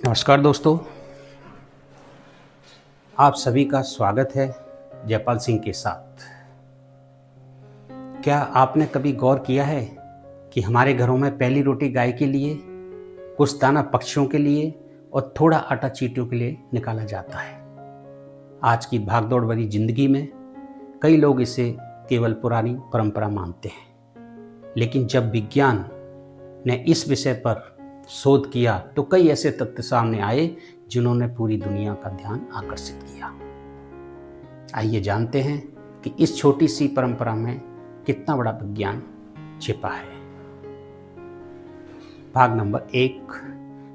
नमस्कार दोस्तों, आप सभी का स्वागत है जयपाल सिंह के साथ। क्या आपने कभी गौर किया है कि हमारे घरों में पहली रोटी गाय के लिए, कुछ दाना पक्षियों के लिए और थोड़ा आटा चींटियों के लिए निकाला जाता है। आज की भागदौड़ भरी जिंदगी में कई लोग इसे केवल पुरानी परंपरा मानते हैं, लेकिन जब विज्ञान ने इस विषय पर शोध किया तो कई ऐसे तथ्य सामने आए जिन्होंने पूरी दुनिया का ध्यान आकर्षित किया। आइए जानते हैं कि इस छोटी सी परंपरा में कितना बड़ा विज्ञान छिपा है। भाग नंबर 1,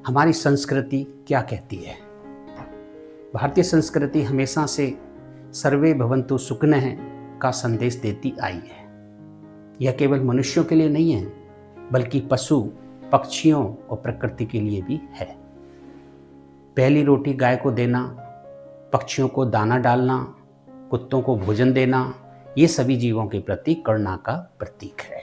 हमारी संस्कृति क्या कहती है। भारतीय संस्कृति हमेशा से सर्वे भवन्तु सुखिनः का संदेश देती आई है। यह केवल मनुष्यों के लिए नहीं है, बल्कि पशु, पक्षियों और प्रकृति के लिए भी है। पहली रोटी गाय को देना, पक्षियों को दाना डालना, कुत्तों को भोजन देना, ये सभी जीवों के प्रति करुणा का प्रतीक है।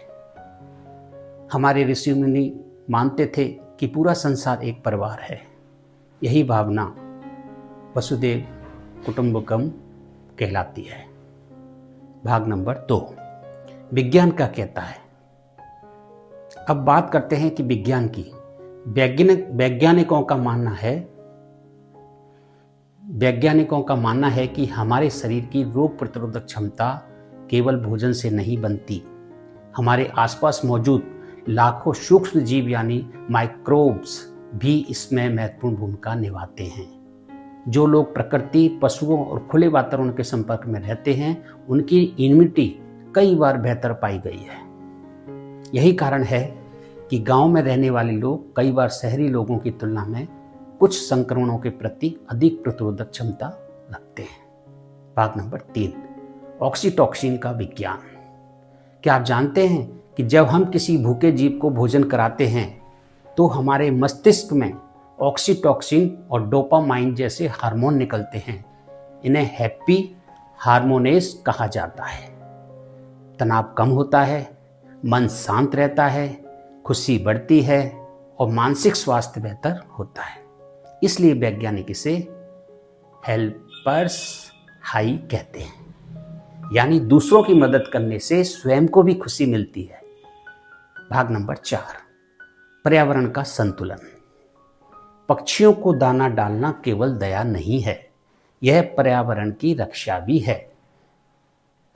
हमारे ऋषि मुनि मानते थे कि पूरा संसार एक परिवार है। यही भावना वसुदेव कुटुंबकम कहलाती है। भाग नंबर 2, विज्ञान क्या कहता है। अब बात करते हैं कि विज्ञान की। वैज्ञानिकों का मानना है कि हमारे शरीर की रोग प्रतिरोधक क्षमता केवल भोजन से नहीं बनती। हमारे आसपास मौजूद लाखों सूक्ष्म जीव यानी माइक्रोब्स भी इसमें महत्वपूर्ण भूमिका निभाते हैं। जो लोग प्रकृति, पशुओं और खुले वातावरण के संपर्क में रहते हैं, उनकी इम्यूनिटी कई बार बेहतर पाई गई है। यही कारण है कि गांव में रहने वाले लोग कई बार शहरी लोगों की तुलना में कुछ संक्रमणों के प्रति अधिक प्रतिरोधक क्षमता रखते हैं। भाग नंबर 3, ऑक्सीटोसिन का विज्ञान। क्या आप जानते हैं कि जब हम किसी भूखे जीव को भोजन कराते हैं तो हमारे मस्तिष्क में ऑक्सीटोसिन और डोपामाइन जैसे हार्मोन निकलते हैं। इन्हें हैप्पी हार्मोनेस कहा जाता है। तनाव कम होता है, मन शांत रहता है, खुशी बढ़ती है और मानसिक स्वास्थ्य बेहतर होता है। इसलिए वैज्ञानिक इसे हेल्पर्स हाई कहते हैं, यानी दूसरों की मदद करने से स्वयं को भी खुशी मिलती है। भाग नंबर 4, पर्यावरण का संतुलन। पक्षियों को दाना डालना केवल दया नहीं है, यह पर्यावरण की रक्षा भी है।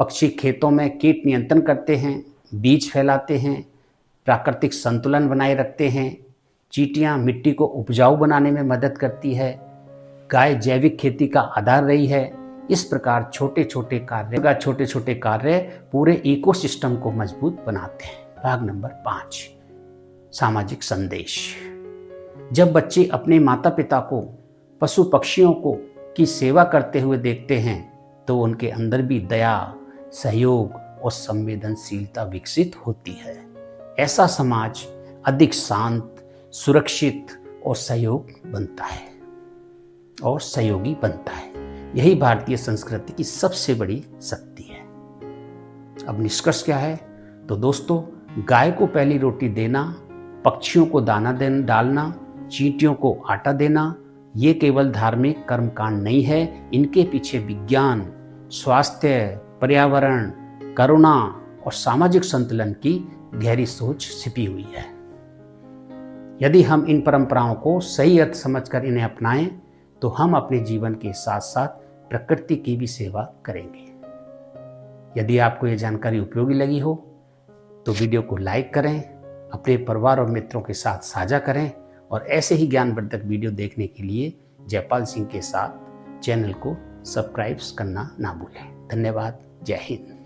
पक्षी खेतों में कीट नियंत्रण करते हैं, बीज फैलाते हैं, प्राकृतिक संतुलन बनाए रखते हैं। चींटियां मिट्टी को उपजाऊ बनाने में मदद करती है। गाय जैविक खेती का आधार रही है। इस प्रकार छोटे छोटे कार्य पूरे इकोसिस्टम को मजबूत बनाते हैं। भाग नंबर 5, सामाजिक संदेश। जब बच्चे अपने माता पिता को पशु पक्षियों की सेवा करते हुए देखते हैं तो उनके अंदर भी दया, सहयोग और संवेदनशीलता विकसित होती है। ऐसा समाज अधिक शांत, सुरक्षित और सहयोगी बनता है। यही भारतीय संस्कृति की सबसे बड़ी शक्ति है। अब निष्कर्ष क्या है? तो दोस्तों, गाय को पहली रोटी देना, पक्षियों को दाना डालना, चींटियों को आटा देना, ये केवल धार्मिक कर्मकांड नहीं है। इनके पीछे विज्ञान, स्वास्थ्य, पर्यावरण, करुणा और सामाजिक संतुलन की गहरी सोच छिपी हुई है। यदि हम इन परंपराओं को सही अर्थ समझकर इन्हें अपनाएं तो हम अपने जीवन के साथ साथ प्रकृति की भी सेवा करेंगे। यदि आपको ये जानकारी उपयोगी लगी हो तो वीडियो को लाइक करें, अपने परिवार और मित्रों के साथ साझा करें और ऐसे ही ज्ञानवर्धक वीडियो देखने के लिए जयपाल सिंह के साथ चैनल को सब्सक्राइब करना ना भूलें। धन्यवाद। जय हिंद।